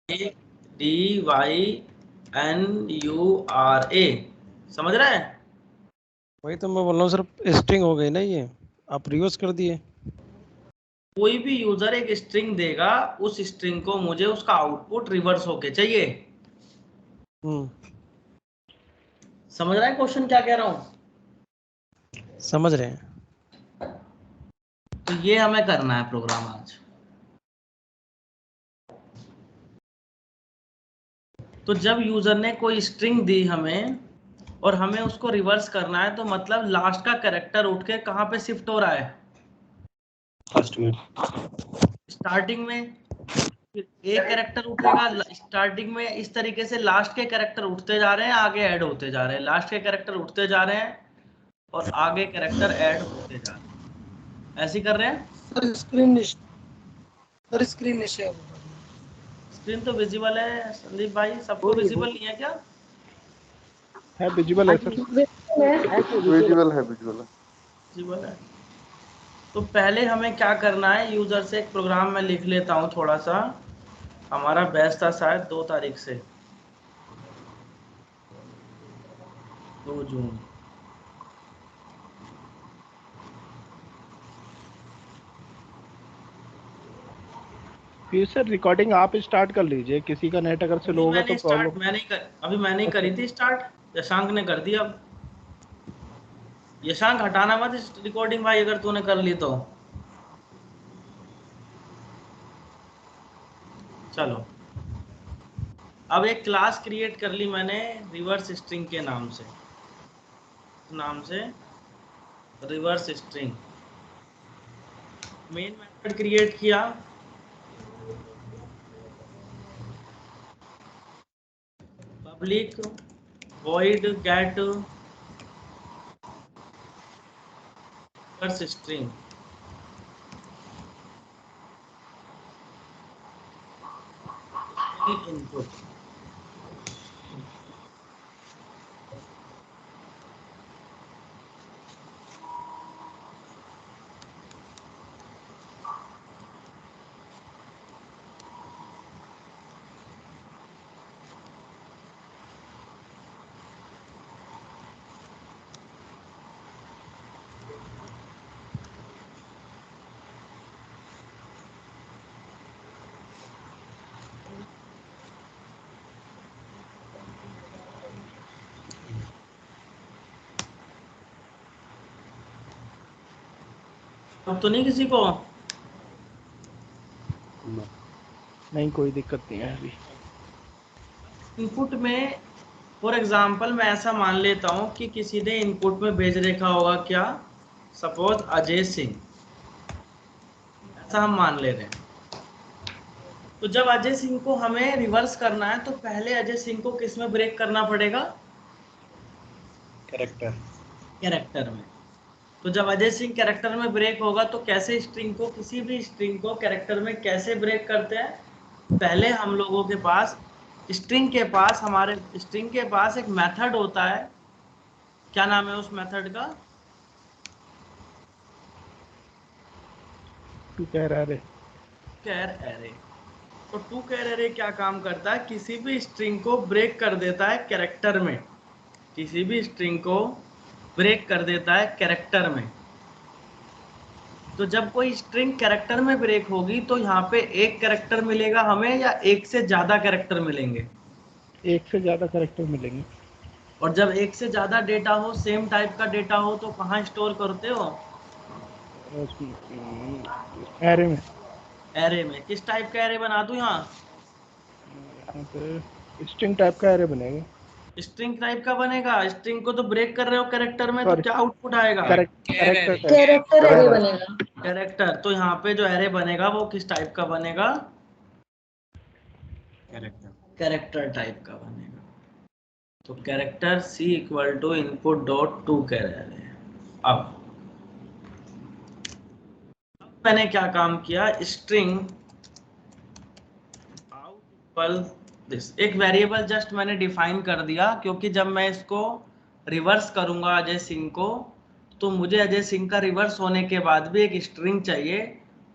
DYNURA, समझ रहे हैं? वही तो मैं बोल रहा हूँ, सिर्फ स्ट्रिंग हो गई ना ये, आप रिवर्स कर दिए। कोई भी यूजर एक स्ट्रिंग देगा, उस स्ट्रिंग को मुझे उसका आउटपुट रिवर्स होके चाहिए। समझ रहे हैं क्वेश्चन क्या कह रहा हूं? समझ रहे हैं। तो ये हमें करना है प्रोग्राम आज। तो जब यूजर ने कोई स्ट्रिंग दी हमें और हमें उसको रिवर्स करना है, तो मतलब लास्ट का कैरेक्टर उठ के कहां पे शिफ्ट हो रहा है? फर्स्ट में, स्टार्टिंग में। फिर एक कैरेक्टर उठेगा स्टार्टिंग में, इस तरीके से लास्ट के कैरेक्टर उठते जा रहे हैं, आगे ऐड होते जा रहे हैं, लास्ट के कैरेक्टर उठते जा रहे हैं और आगे कैरेक्टर ऐड होते जा रहे हैं। ऐसे ही कर रहे हैं। स्क्रीन तो विजिबल है संदीप भाई, सबको विजिबल नहीं है क्या? है विजिबल है सर, विजुअल है, विजिबल है। तो पहले हमें क्या करना है, यूजर से एक प्रोग्राम में लिख लेता हूं थोड़ा सा। हमारा बैच था शायद 2 तारीख से, 2 जून। फिर सर रिकॉर्डिंग आप स्टार्ट कर लीजिए, किसी का नेट अगर स्लो होगा तो प्रॉब्लम। अभी मैंने ही करी थी स्टार्ट, यशांक ने कर दी। अब यशांक हटाना मत इस रिकॉर्डिंग भाई, अगर तूने कर ली तो। चलो, अब एक क्लास क्रिएट कर ली मैंने रिवर्स स्ट्रिंग के नाम से, reverse string. Main method create किया, public void get reverse string। Input अब तो नहीं किसी को? नहीं, कोई दिक्कत नहीं है अभी। इनपुट में फॉर एग्जांपल मैं ऐसा मान लेता हूं कि किसी ने इनपुट में भेज रखा होगा क्या, सपोज अजय सिंह, ऐसा हम मान ले रहे हैं। तो जब अजय सिंह को हमें रिवर्स करना है, तो पहले अजय सिंह को किस में ब्रेक करना पड़ेगा? कैरेक्टर में। तो जब अजय सिंह कैरेक्टर में ब्रेक होगा, तो कैसे स्ट्रिंग को, किसी भी स्ट्रिंग को कैरेक्टर में कैसे ब्रेक करते हैं? पहले हम लोगों के पास हमारे स्ट्रिंग के पास एक मेथड होता है। क्या नाम है उस मेथड का? To char array. तो टू कैर एरे क्या काम करता है? किसी भी स्ट्रिंग को ब्रेक कर देता है कैरेक्टर में, किसी भी स्ट्रिंग को ब्रेक कर देता है कैरेक्टर में। तो जब कोई स्ट्रिंग कैरेक्टर में ब्रेक होगी, तो यहाँ पे एक कैरेक्टर मिलेगा हमें या एक से ज्यादा कैरेक्टर मिलेंगे? एक से ज्यादा कैरेक्टर मिलेंगे। और जब एक से ज्यादा डेटा हो, सेम टाइप का डेटा हो, तो कहाँ स्टोर करते हो? एरे में। एरे में। किस टाइप का एरे बना दूं यहाँ पे स्ट्रिंग टाइप का एरे बनेगा। स्ट्रिंग टाइप का बनेगा। स्ट्रिंग को तो ब्रेक कर रहे हो कैरेक्टर में, तो क्या आउटपुट आएगा? कैरेक्टर एरे बनेगा। कैरेक्टर। तो यहाँ पे जो एरे बनेगा वो किस टाइप का बनेगा? कैरेक्टर टाइप का बनेगा। तो character C equal to input dot to char array. अब मैंने क्या काम किया, स्ट्रिंग आउट इक्वल दिस, एक वेरिएबल जस्ट मैंने डिफाइन कर दिया, क्योंकि जब मैं इसको रिवर्स करूंगा अजय सिंह को, तो मुझे अजय सिंह का रिवर्स होने के बाद भी एक स्ट्रिंग चाहिए।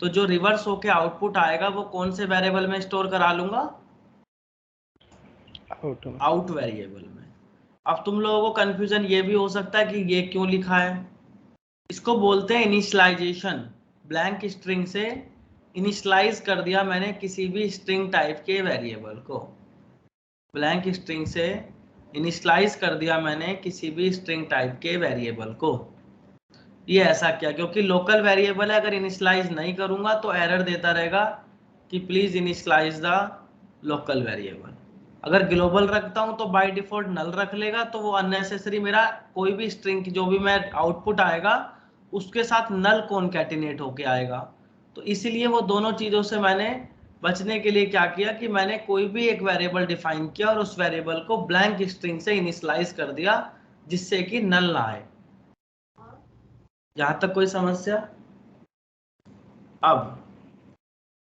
तो जो रिवर्स होके आउटपुट आएगा वो कौन से वेरिएबल में स्टोर करा लूंगा? आउट वेरिएबल में। अब तुम लोगों को कंफ्यूजन ये भी हो सकता है कि ये क्यों लिखा है, इसको बोलते हैं इनिशियलाइजेशन। ब्लैंक स्ट्रिंग से इनिशियलाइज कर दिया मैंने किसी भी स्ट्रिंग टाइप के वेरिएबल को, ब्लैंक स्ट्रिंग से इनिशियलाइज कर दिया मैंने किसी भी स्ट्रिंग टाइप के वेरिएबल को। ये ऐसा क्या, क्योंकि लोकल वेरिएबल है, अगर इनिशियलाइज नहीं करूंगा तो एरर देता रहेगा कि please initialize the local variable. अगर ग्लोबल रखता हूं तो बाय डिफॉल्ट नल रख लेगा, तो वो अननेसेसरी मेरा कोई भी स्ट्रिंग जो भी मैं आउटपुट आएगा उसके साथ नल कॉन्कैटिनेट होके आएगा। तो इसीलिए वो दोनों चीजों से मैंने बचने के लिए क्या किया कि मैंने कोई भी एक वेरिएबल डिफाइन किया और उस वेरिएबल को ब्लैंक स्ट्रिंग से इनिशियलाइज कर दिया जिससे कि नल ना आए। यहां तक कोई समस्या? अब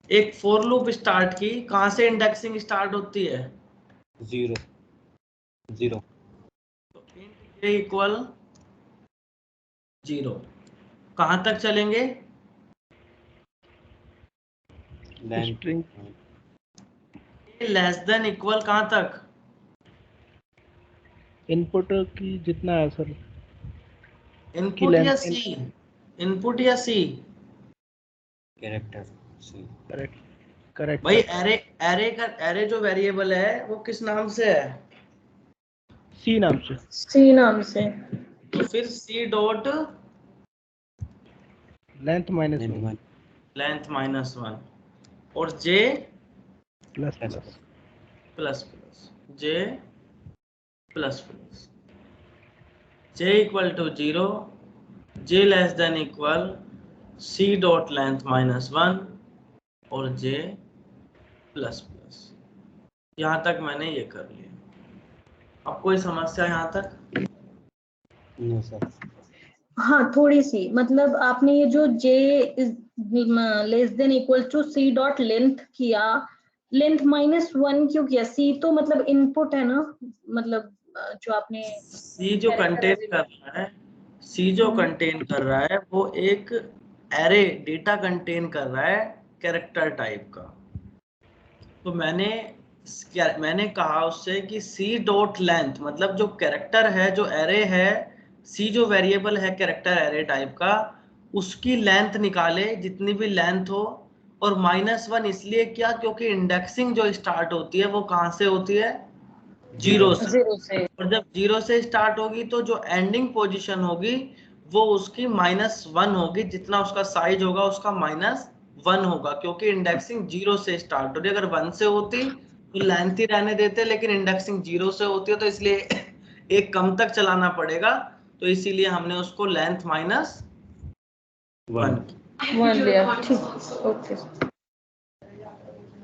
एक फॉर लूप स्टार्ट की, कहां से इंडेक्सिंग स्टार्ट होती है? 0 0 तो int j इक्वल 0, कहां तक चलेंगे? स्ट्रिंग लेस देन इक्वल कहां तक? इनपुट की जितना है सर, इनपुट या सी? इनपुट या सी? कैरेक्टर सी। करेक्ट भाई एरे जो वेरिएबल है वो किस नाम से है? सी नाम से। सी नाम से। तो फिर सी डॉट लेंथ -1 लेंथ -1 और J plus plus plus plus J plus plus J equal to 0, J less than equal C dot length -1 और जे प्लस प्लस। यहाँ तक मैंने ये कर लिया। अब कोई समस्या यहाँ तक? No sir. हाँ थोड़ी सी, मतलब आपने ये जो j is less than equal to C dot length किया, लेंथ -1 क्यों किया? सी तो मतलब इनपुट है ना, मतलब जो आपने सी जो कंटेन कर रहा है, सी जो कंटेन कर रहा है वो एक एरे डेटा कंटेन कर रहा है कैरेक्टर टाइप का। तो मैंने कहा उससे कि सी डॉट लेंथ मतलब जो कैरेक्टर है, जो एरे है, सी जो वेरिएबल है कैरेक्टर एरे टाइप का, उसकी लेंथ निकाले जितनी भी लेंथ हो। और -1 इसलिए क्या, क्योंकि इंडेक्सिंग जो स्टार्ट होती है वो कहाँ से होती है? 0 से। 0 से। और जब 0 से स्टार्ट होगी तो जो एंडिंग पोजीशन होगी वो उसकी -1 होगी, जितना उसका साइज होगा उसका -1 होगा, क्योंकि इंडेक्सिंग 0 से स्टार्ट हो रही है। अगर 1 से होती तो लेंथ ही रहने देते, लेकिन इंडेक्सिंग 0 से होती है तो इसलिए एक कम तक चलाना पड़ेगा, तो इसीलिए हमने उसको लेंथ -1 1 लिया, ठीक, ओके।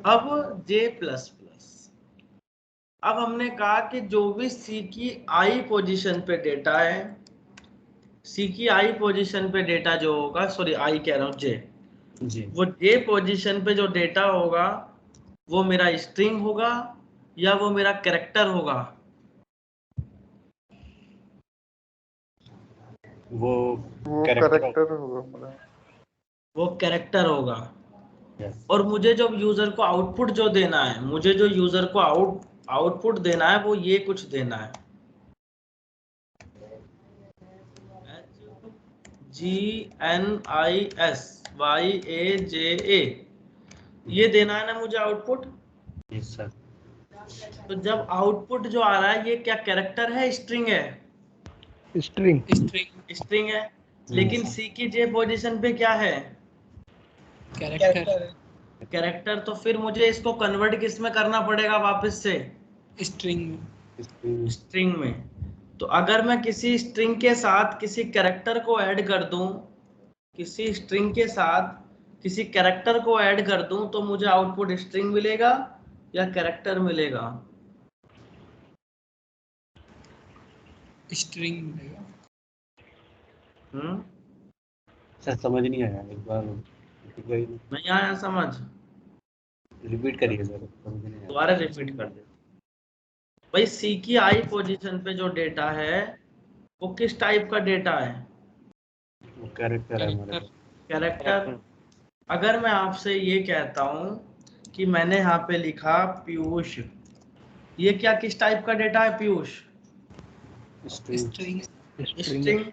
अब जे प्लस प्लस, अब हमने कहा कि जो भी सी की आई पोजीशन पे डेटा है, सी की आई पोजीशन पे डेटा जो होगा, सॉरी आई कह रहा हूँ जे, वो जे पोजीशन पे जो डेटा होगा वो मेरा स्ट्रिंग होगा या वो मेरा कैरेक्टर होगा? वो कैरेक्टर होगा। वो कैरेक्टर होगा। और मुझे जब यूजर को आउटपुट जो देना है, मुझे जो यूजर को आउटपुट देना है वो ये कुछ देना है, GNISYAJA, ये देना है ना मुझे आउटपुट। Yes sir. तो जब आउटपुट जो आ रहा है ये क्या कैरेक्टर है, स्ट्रिंग है? स्ट्रिंग है। लेकिन सी की जे पोजीशन पे क्या है? कैरेक्टर। तो फिर मुझे इसको कन्वर्ट किस में करना पड़ेगा वापस से? स्ट्रिंग में। तो अगर मैं किसी स्ट्रिंग के साथ किसी कैरेक्टर को ऐड कर दूं, किसी स्ट्रिंग के साथ किसी कैरेक्टर को ऐड कर दूं, तो मुझे आउटपुट स्ट्रिंग मिलेगा या कैरेक्टर मिलेगा? स्ट्रिंग मिलेगा। सर समझ नहीं आया, एक बार नहीं आया समझ? रिपीट करिए सर, समझ नहीं आया। दोबारा रिपीट कर दे भाई। सी की आई पोजीशन पे जो डेटा है वो किस टाइप का डेटा है? वो कैरेक्टर है हमारे पास। कैरेक्टर। अगर मैं आपसे ये कहता हूं कि मैंने यहाँ पे लिखा पीयूष, ये क्या किस टाइप का डेटा है पीयूष? स्ट्रिंग। स्ट्रिंग।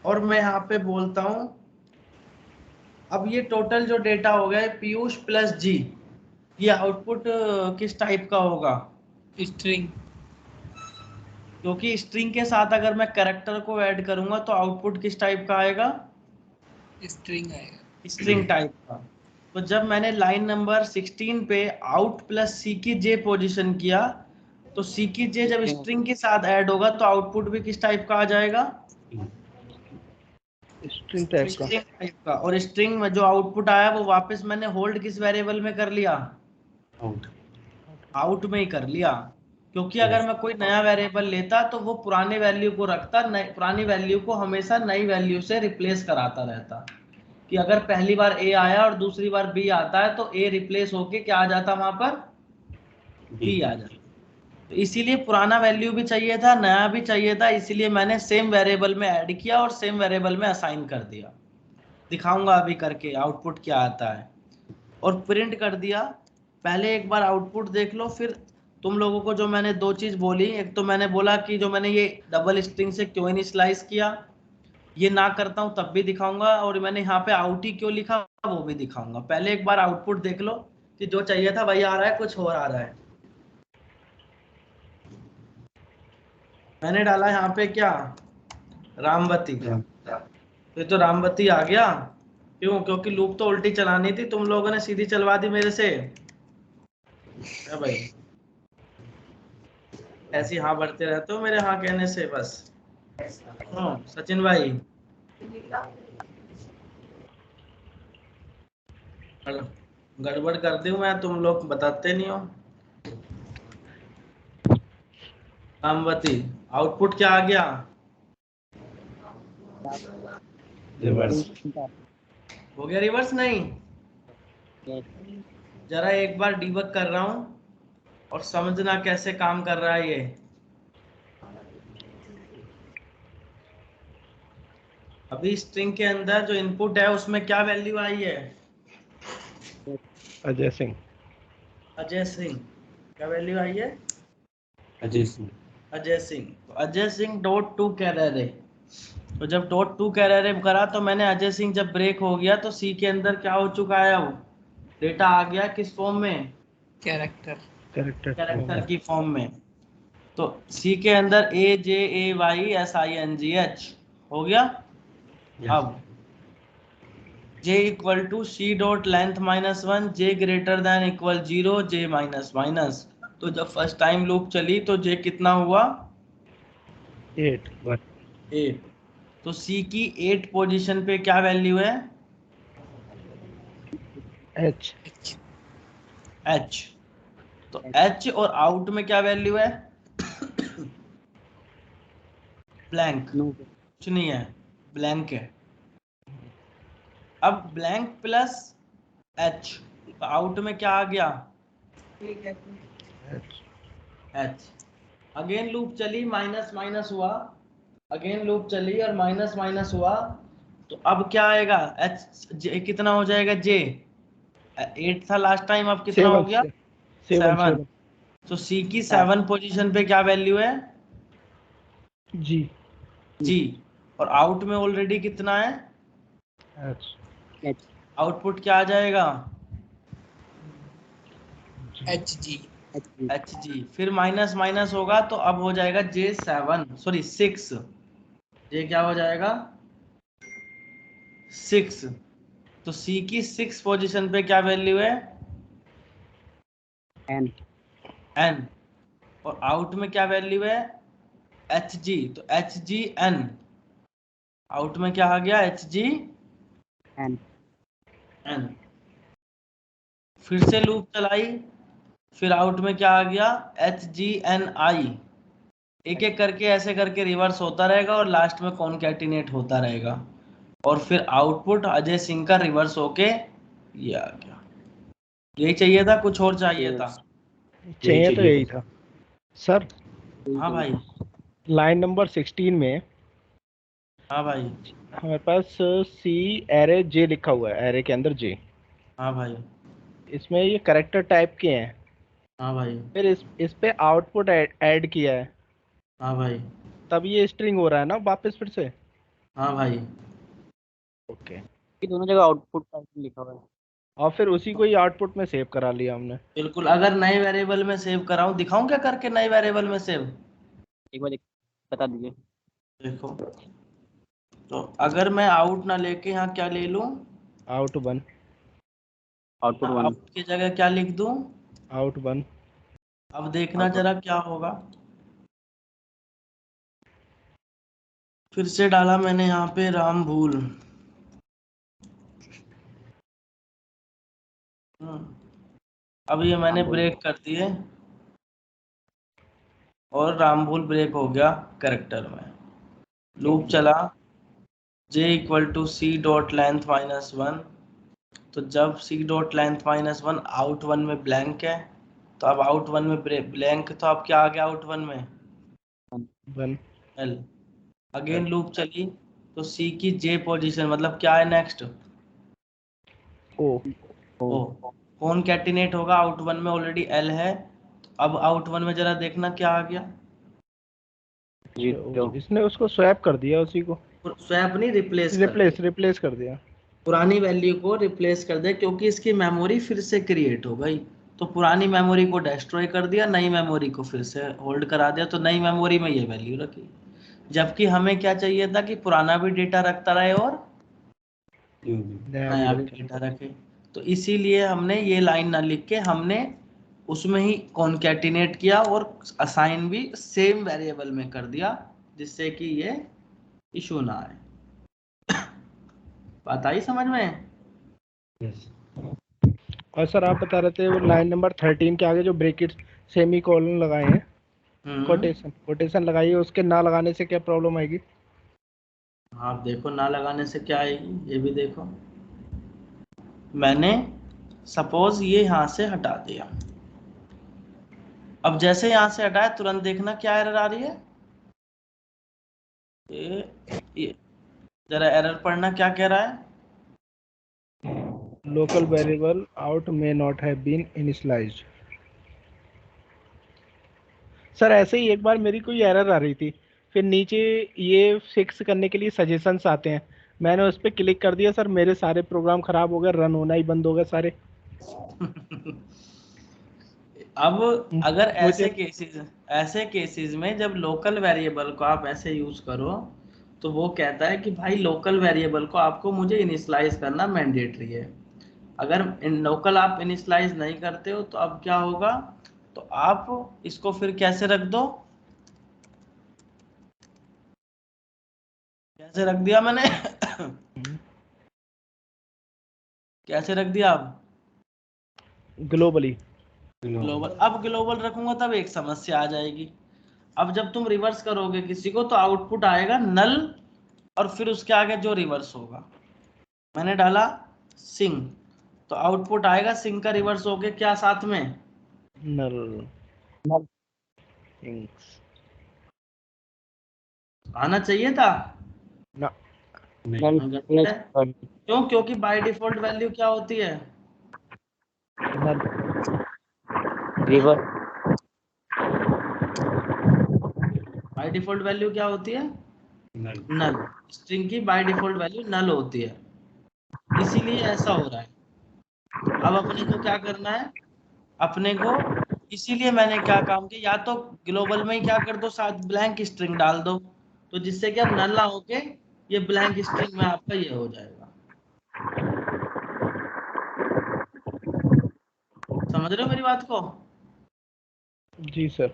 और मैं यहाँ पे बोलता हूँ, अब ये टोटल जो डेटा हो गया है पीयूष प्लस जी, ये आउटपुट किस टाइप का होगा? स्ट्रिंग। क्योंकि स्ट्रिंग के साथ अगर मैं कैरेक्टर को ऐड करूंगा तो आउटपुट किस टाइप का आएगा? स्ट्रिंग आएगा। स्ट्रिंग टाइप का। तो जब मैंने लाइन नंबर 16 पे आउट प्लस सी की जे पोजीशन किया, तो सी की जे जब स्ट्रिंग के साथ ऐड होगा तो आउटपुट भी किस टाइप का आ जाएगा? स्ट्रिंग टाइप का। स्ट्रिंग टाइप का। और स्ट्रिंग में जो आउटपुट आया वो वापस मैंने होल्ड किस वेरिएबल में कर लिया? आउट। आउट में ही कर लिया। क्योंकि अगर मैं कोई नया वेरिएबल लेता तो वो पुराने वैल्यू को रखता, पुरानी वैल्यू को हमेशा नई वैल्यू से रिप्लेस कराता रहता। कि अगर पहली बार ए आया और दूसरी बार बी आता है तो ए रिप्लेस होके क्या आ जाता वहां पर? बी आ जाता। तो इसीलिए पुराना वैल्यू भी चाहिए था, नया भी चाहिए था, इसीलिए मैंने सेम वेरिएबल में ऐड किया और सेम वेरिएबल में असाइन कर दिया। दिखाऊंगा अभी करके आउटपुट क्या आता है। और प्रिंट कर दिया। पहले एक बार आउटपुट देख लो, फिर तुम लोगों को जो मैंने दो चीज बोली, एक तो मैंने बोला कि जो मैंने ये डबल स्ट्रिंग से क्यों इनिशियलाइज किया, ये ना करता हूं तब भी दिखाऊंगा, और मैंने यहाँ पे आउट ही क्यों लिखा वो भी दिखाऊंगा। पहले एक बार आउटपुट देख लो कि जो चाहिए था वही आ रहा है, कुछ और आ रहा है। मैंने डाला यहाँ पे क्या? रामवती। ये तो रामवती आ गया। क्यों? क्योंकि लूप तो उल्टी चलानी थी, तुम लोगों ने सीधी चलवा दी मेरे से। है भाई, ऐसी हाँ भरते रहते हो मेरे हाँ कहने से बस। सचिन भाई, गड़बड़ कर दी मैं, तुम लोग बताते नहीं हो। रामवती, आउटपुट क्या आ गया? रिवर्स। हो गया रिवर्स? नहीं, जरा एक बार डीबग कर रहा हूं और समझना कैसे काम कर रहा है ये। अभी स्ट्रिंग के अंदर जो इनपुट है उसमें क्या वैल्यू आई है? अजय सिंह। अजय सिंह। क्या वैल्यू आई है? अजय सिंह। अजय सिंह। तो अजय सिंह डॉट टू कैरेरे। तो जब डॉट टू कैरेरे करा तो मैंने अजय सिंह जब ब्रेक हो गया तो सी के अंदर क्या हो चुका है? वो डेटा आ गया किस फॉर्म में? कैरेक्टर। कैरेक्टर की फॉर्म में। तो सी के अंदर AJAYSINGH हो गया। अब J equal to C dot length -1, J greater than equal 0, J minus minus. तो जब फर्स्ट टाइम लूप चली तो J कितना हुआ? 8। तो C की 8 पोजीशन पे क्या वैल्यू है? H। तो H और आउट में क्या वैल्यू है? ब्लैंक। कुछ नहीं है, ब्लैंक है। अब ब्लैंक प्लस H, तो आउट में क्या आ गया? H। अगेन लूप चली, माइनस माइनस हुआ, अगेन लूप चली और माइनस माइनस हुआ, तो अब क्या आएगा? H कितना हो जाएगा? J 8 था लास्ट टाइम, अब कितना हो गया? 7। तो C की 7 पोजीशन पे क्या वैल्यू है? G। और आउट में ऑलरेडी कितना है? H। आउटपुट क्या आ जाएगा? HG। फिर माइनस माइनस होगा तो अब हो जाएगा J6। J क्या हो जाएगा? 6। तो C की 6 पोजीशन पे क्या वैल्यू है? N। और आउट में क्या वैल्यू है? HG। तो HGN। आउट में क्या आ गया? HGN। फिर से लूप चलाई, फिर आउट में क्या आ गया? HGNI। एक एक करके ऐसे करके रिवर्स होता रहेगा और लास्ट में कॉन्कैटिनेट होता रहेगा, और फिर आउटपुट अजय सिंह का रिवर्स होके ये आ गया। यही चाहिए था? कुछ और चाहिए था? चाहिए तो यही था सर। हाँ भाई। लाइन नंबर 16 में हाँ भाई। हमारे पास C एरे J लिखा हुआ है, एरे के अंदर J। हाँ भाई। इसमें ये कैरेक्टर टाइप के हैं, हाँ भाई। फिर इस पे आउटपुट ऐड किया है, हाँ भाई। तब ये स्ट्रिंग हो रहा है ना वापस फिर से। हाँ भाई। ओके, कि दोनों जगह आउटपुट टाइप लिखा हुआ है। और फिर उसी को ही आउटपुट में सेव करा लिया हमने। बिल्कुल, अगर नए वेरिएबल में सेव कराऊं, दिखाऊं क्या करके नए वेरिएबल में सेव? एक बार बता दीजिए। देखो, तो अगर मैं आउट ना लेके यहाँ क्या ले लूं, आउट 1, आउटपुट 1। आउट की जगह क्या लिख दूं? आउट 1। अब देखना जरा क्या होगा। फिर से डाला मैंने यहाँ पे राम भूल। अब ये मैंने ब्रेक कर दिए और राम भूल ब्रेक हो गया कैरेक्टर में। लूप चला j equal to C dot length minus 1। तो जब C dot length minus 1 out 1 में ब्लैंक है, तो अब आउट 1 में ब्लैंक, तो अब क्या आ गया आउट 1 में? 1। l। अगेन लूप चली तो सी की j पोजीशन, मतलब क्या है नेक्स्ट? ओ। ओ। कौन कैटिनेट होगा? आउट 1 में ऑलरेडी l है, तो अब आउट 1 में जरा देखना क्या आ गया। इसने उसको स्वैप कर दिया, उसी को स्वैप नहीं, रिप्लेस रिप्लेस कर दिया। पुरानी वैल्यू को रिप्लेस कर दे, क्योंकि इसकी मेमोरी फिर से क्रिएट हो गई। तो पुरानी मेमोरी को डिस्ट्रॉय कर दिया, नई मेमोरी को फिर से होल्ड करा दिया, तो नई मेमोरी में ये वैल्यू रखी। जबकि हमें क्या चाहिए था कि पुराना भी डेटा रखता रहे और नया भी डेटा रखे। तो इसीलिए हमने ये लाइन ना लिख के हमने उसमें ही कॉन्कैटिनेट किया और असाइन भी सेम वेरिएबल में कर दिया, जिससे कि ये इशू ना आए। बात आई समझ में? यस। और सर आप बता रहे थे वो लाइन नंबर 13 के आगे जो ब्रैकेट सेमी कोलन लगाए हैं, कोटेशन लगाइए, उसके ना लगाने से क्या प्रॉब्लम आएगी? आप देखो ना लगाने से क्या आएगी, ये भी देखो। मैंने सपोज ये यहाँ से हटा दिया, अब जैसे यहाँ से हटाया तुरंत देखना क्या एरर आ रही है। ये जरा एरर पढ़ना क्या कह रहा है। Local variable out may not have been initialized. Sir ऐसे ही एक बार मेरी कोई एरर आ रही थी, फिर नीचे ये फिक्स करने के लिए सजेशंस आते हैं, मैंने उस पर क्लिक कर दिया सर, मेरे सारे प्रोग्राम खराब हो गए, रन होना ही बंद हो गए सारे। अब अगर ऐसे केसेस में जब लोकल वेरिएबल को आप ऐसे यूज करो, तो वो कहता है कि भाई लोकल वेरिएबल को आपको मुझे इनिशियलाइज करना मैंडेटरी है। अगर लोकल आप इनिशियलाइज नहीं करते हो तो अब क्या होगा, तो आप इसको फिर कैसे रख दो, कैसे रख दिया मैंने कैसे रख दिया आप? ग्लोबली। ग्लोबल। अब ग्लोबल रखूंगा तब एक समस्या आ जाएगी। अब जब तुम रिवर्स करोगे किसी को तो आउटपुट आएगा नल, और फिर उसके आगे जो रिवर्स होगा, मैंने डाला सिंग, तो आउटपुट आएगा सिंग का रिवर्स होके क्या साथ में? नल। आना चाहिए था ना। क्यों? क्योंकि बाय डिफॉल्ट वैल्यू क्या होती है? नल। रिवर। बाय डिफॉल्ट वैल्यू क्या होती है? नल। स्ट्रिंग की बाय डिफॉल्ट वैल्यू नल होती है, इसीलिए ऐसा हो रहा है। अब अपने को क्या करना है, अपने को, इसीलिए मैंने क्या काम किया, या तो ग्लोबल में ही क्या कर दो, साथ ब्लैंक स्ट्रिंग डाल दो, तो जिससे कि अब नल ना होके ये ब्लैंक स्ट्रिंग में आपका ये हो जाएगा। समझ रहे हो मेरी बात को? जी सर।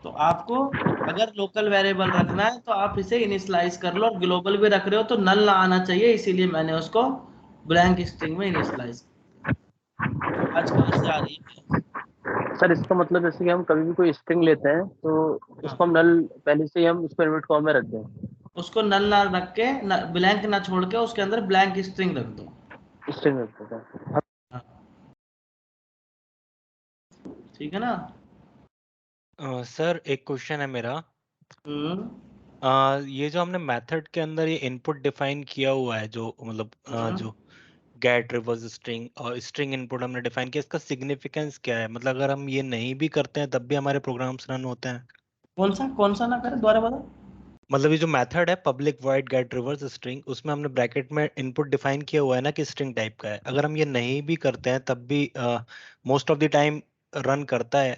तो आपको अगर लोकल वेरिएबल रखना है तो आप इसे इनिशियलाइज कर लो, और ग्लोबल भी रख रहे हो तो नल ना आना चाहिए, इसीलिए मैंने उसको ब्लैंक स्ट्रिंग में इनिशियलाइज। आज कहाँ से आ रही है? सर इसका मतलब जैसे कि हम कभी भी कोई स्ट्रिंग लेते हैं तो उसको हम नल पहले से ही हम उसको इन्वर्ट कॉमा में रख दें। उसको नल ना रख के, ब्लैंक ना छोड़ के उसके अंदर ब्लैंक स्ट्रिंग रख दो। स्ट्रिंग रख देते हैं। ठीक है ना? सर एक क्वेश्चन है मेरा। ये जो हमने मेथड के अंदर ये इनपुट डिफाइन किया हुआ है, जो मतलब जो गेट रिवर्स स्ट्रिंग और स्ट्रिंग इनपुट हमने डिफाइन किया, इसका सिग्निफिकेंस क्या है? मतलब अगर हम ये नहीं भी करते हैं तब भी हमारे प्रोग्राम्स रन होते हैं? कौन सा ना करे, दोबारा बता। मतलब ये जो मेथड है public void get reverse string, उसमें हमने ब्रैकेट में इनपुट डिफाइन किया हुआ है ना कि स्ट्रिंग टाइप का है, अगर हम ये नहीं भी करते हैं तब भी most of the time run करता है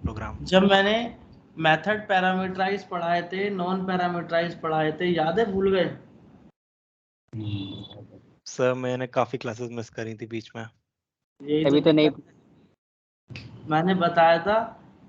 प्रोग्राम। जब मैंने मेथड पैरामीटराइज पढ़ाए थे, नॉन पैरामीटराइज पढ़ाए थे, याद है, भूल गए? सर मैंने काफी क्लासेस मिस करी थी बीच में। यही अभी तो नहीं। मैंने बताया था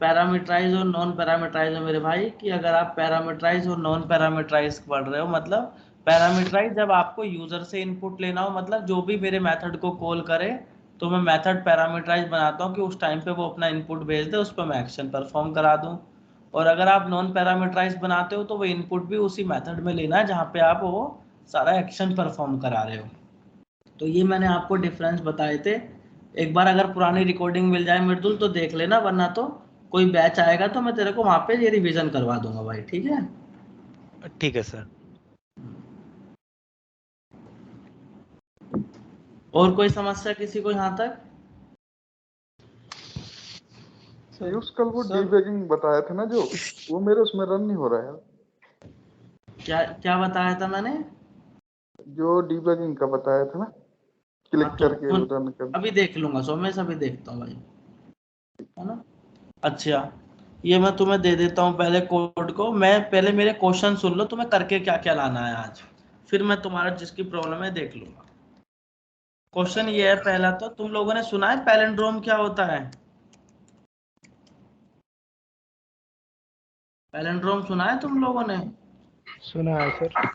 पैरामीटराइज और नॉन पैरामीटराइज है मेरे भाई, कि अगर आप पैरामीटराइज और नॉन पैरामीटराइज पढ़ रहे हो, मतलब पैरामीटराइज जब आपको यूजर से इनपुट लेना हो, मतलब जो भी मेरे मेथड को कॉल करे तो मैं मेथड पैरामीटराइज बनाता हूँ कि उस टाइम पे वो अपना इनपुट भेज दे, उस पर मैं एक्शन परफॉर्म करा दूँ। और अगर आप नॉन पैरामीटराइज बनाते हो तो वो इनपुट भी उसी मेथड में लेना है जहाँ पे आप वो सारा एक्शन परफॉर्म करा रहे हो। तो ये मैंने आपको डिफरेंस बताए थे। एक बार अगर पुरानी रिकॉर्डिंग मिल जाए मृदुल तो देख लेना, वरना तो कोई बैच आएगा तो मैं तेरे को वहां पे ये रिवीजन करवा दूंगा भाई, ठीक है? ठीक है सर। और कोई समस्या किसी को यहाँ तक? पीयूष कल वो डीबगिंग बताया था ना, जो वो मेरे उसमें रन नहीं हो रहा है। क्या क्या बताया था मैंने? जो डीबगिंग का बताया था ना, क्लिक हाँ, तो करके रन कर। अभी देख लूंगा सोमेश, अभी देखता हूँ भाई, है ना? अच्छा, ये मैं तुम्हें दे देता हूँ पहले कोड को। मैं पहले मेरे क्वेश्चन सुन लो, तुम्हें करके क्या क्या लाना है आज, फिर मैं तुम्हारा जिसकी प्रॉब्लम है देख लूंगा। क्वेश्चन ये है पहला, तो तुम लोगों ने सुना है पैलिंड्रोम क्या होता है? पैलिंड्रोम सुना है तुम लोगों ने? सुना है सर।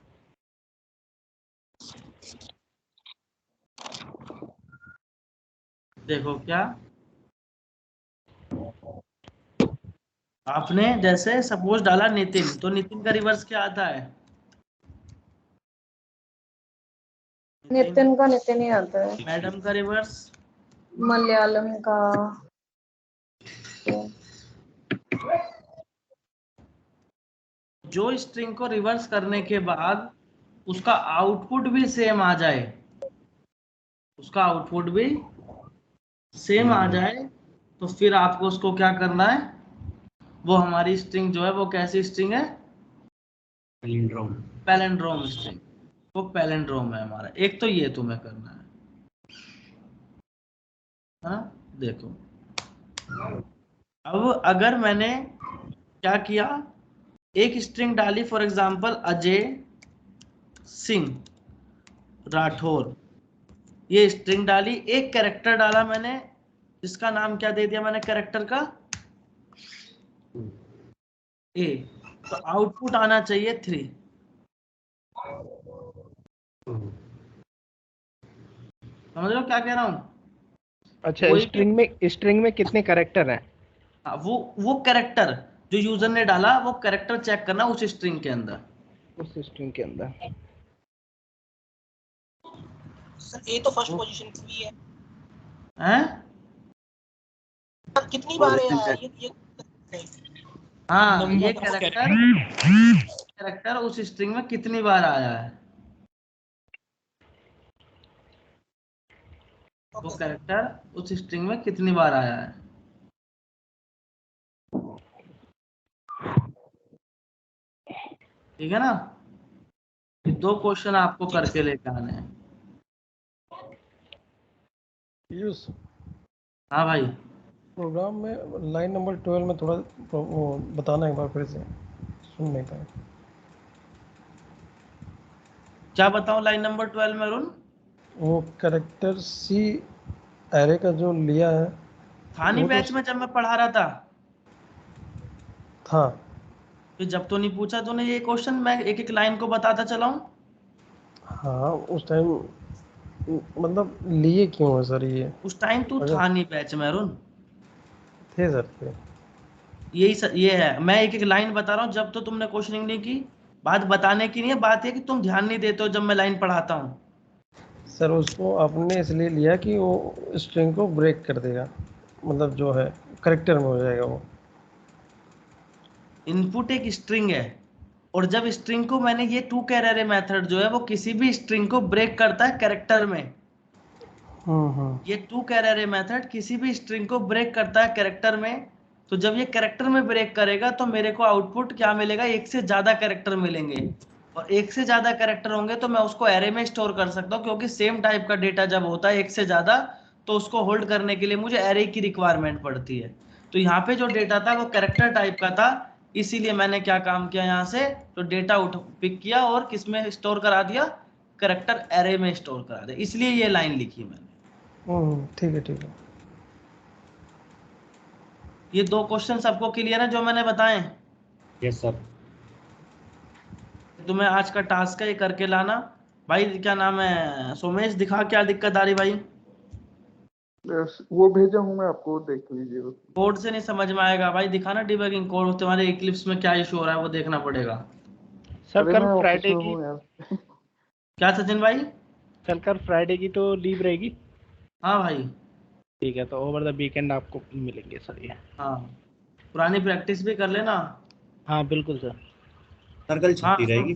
देखो क्या, आपने जैसे सपोज डाला नितिन, तो नितिन का रिवर्स क्या आता है? नितिन का नितिन ही आता है। मैडम का रिवर्स? मलयालम का जो स्ट्रिंग को रिवर्स करने के बाद उसका आउटपुट भी सेम आ जाए, उसका आउटपुट भी सेम आ जाए, तो फिर आपको उसको क्या करना है? वो हमारी स्ट्रिंग जो है वो कैसी स्ट्रिंग है? पैलिंड्रोम। Palindrome string. वो पैलिंड्रोम है हमारा। एक तो ये तुम्हें करना है, हाँ देखो। अब अगर मैंने क्या किया, एक स्ट्रिंग डाली, फॉर एग्जांपल अजय सिंह राठौर, ये स्ट्रिंग डाली, एक कैरेक्टर डाला मैंने, इसका नाम क्या दे दिया मैंने कैरेक्टर का? ए। तो आउटपुट आना चाहिए 3। समझ रहे हो क्या कह रहा हूं? अच्छा, स्ट्रिंग में कितने कैरेक्टर हैं? हाँ, वो कैरेक्टर जो यूजर ने डाला, वो कैरेक्टर चेक करना उस स्ट्रिंग के अंदर, उस स्ट्रिंग के अंदर। सर ए तो फर्स्ट पोजीशन पे भी है, हैं? सर कितनी बार है ये हाँ, ये कैरेक्टर उस स्ट्रिंग में कितनी बार आया है, वो कैरेक्टर उस स्ट्रिंग में कितनी बार आया है। ठीक है ना? ये 2 क्वेश्चन आपको करके लेके आने हैं। यूज हाँ भाई, प्रोग्राम में लाइन नंबर 12 में थोड़ा वो बताना एक बार फिर से, सुन नहीं पाए। क्या बताऊं लाइन नंबर 12 में अरुण? वो कैरेक्टर सी एरे का जो लिया है था नहीं बैच में जब मैं पढ़ा रहा था? था। फिर जब तो नहीं पूछा तूने ये क्वेश्चन, मैं एक एक लाइन को बताता चला हूं। हाँ उस टाइम मतलब लिए क्यों है सर ये? उस टाइम तू था नहीं बैच में अरुण। थे सर थे। ये है, मैं एक एक लाइन बता रहा हूँ। जब तो तुमने क्वेश्चनिंग नहीं की, बात बताने की नहीं है, बात है कि तुम ध्यान नहीं देते हो जब मैं लाइन पढ़ाता हूँ। सर उसको आपने इसलिए लिया कि वो स्ट्रिंग को ब्रेक कर देगा, मतलब जो है करेक्टर में हो जाएगा वो। इनपुट एक स्ट्रिंग है और जब स्ट्रिंग को मैंने ये टू कैर एरे मेथड जो है वो किसी भी स्ट्रिंग को ब्रेक करता है कैरेक्टर में। ये टू कैर एरे मेथड किसी भी स्ट्रिंग को ब्रेक करता है कैरेक्टर में। तो जब ये कैरेक्टर में ब्रेक करेगा तो मेरे को आउटपुट क्या मिलेगा, एक से ज्यादा कैरेक्टर मिलेंगे, और एक से ज्यादा कैरेक्टर होंगे तो मैं उसको एरे में स्टोर कर सकता हूँ, क्योंकि सेम टाइप का डेटा जब होता है एक से ज्यादा तो उसको होल्ड करने के लिए मुझे एरे की रिक्वायरमेंट पड़ती है। तो यहाँ पे जो डेटा था वो कैरेक्टर टाइप का था, इसीलिए मैंने क्या काम किया, यहाँ से तो डेटा पिक किया और किस में स्टोर करा दिया, कैरेक्टर एरे में स्टोर करा दिया, इसलिए ये लाइन लिखी मैंने। ठीक है ठीक है। ये दो क्वेश्चन सबको क्लियर है जो मैंने बताए? Yes sir. तुम्हें आज का टास्क है ये करके लाना भाई। क्या नाम है सोमेश, दिखा क्या दिक्कत आ रही भाई? वो भेजा हूँ मैं आपको, देख लीजिए। कोड से नहीं समझ में आएगा भाई, दिखाना डिबगिंग कोड, तुम्हारे इक्लिप्स में क्या इशू हो रहा है वो देखना पड़ेगा। सर कल फ्राइडे की क्या सचिन भाई? कल फ्राइडे की तो लीव रहेगी? हाँ भाई ठीक है, तो ओवर द वीकेंड आपको मिलेंगे सर ये। हाँ, पुरानी प्रैक्टिस भी कर लेना। हाँ बिल्कुल सर। सर कल छुट्टी रहेगी?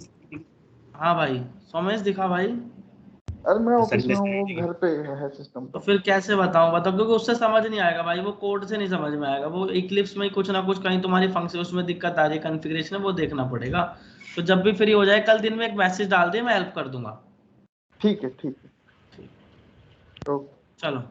हाँ भाई सोमेश दिखा भाई। अरे मैं ऑफिस में हूँ, घर पे है सिस्टम। तो फिर कैसे बताऊं, बताओ, क्योंकि उससे समझ नहीं आएगा भाई, वो कोड से नहीं समझ में आएगा, वो इक्लिप्स में कुछ ना कुछ कहीं तुम्हारी फंक्शन उसमें दिक्कत आ रही है, कॉन्फ़िगरेशन है, वो देखना पड़ेगा। तो जब भी फ्री हो जाए कल दिन में एक मैसेज डाल दे, मैं हेल्प कर दूंगा। ठीक है ठीक है। चलो।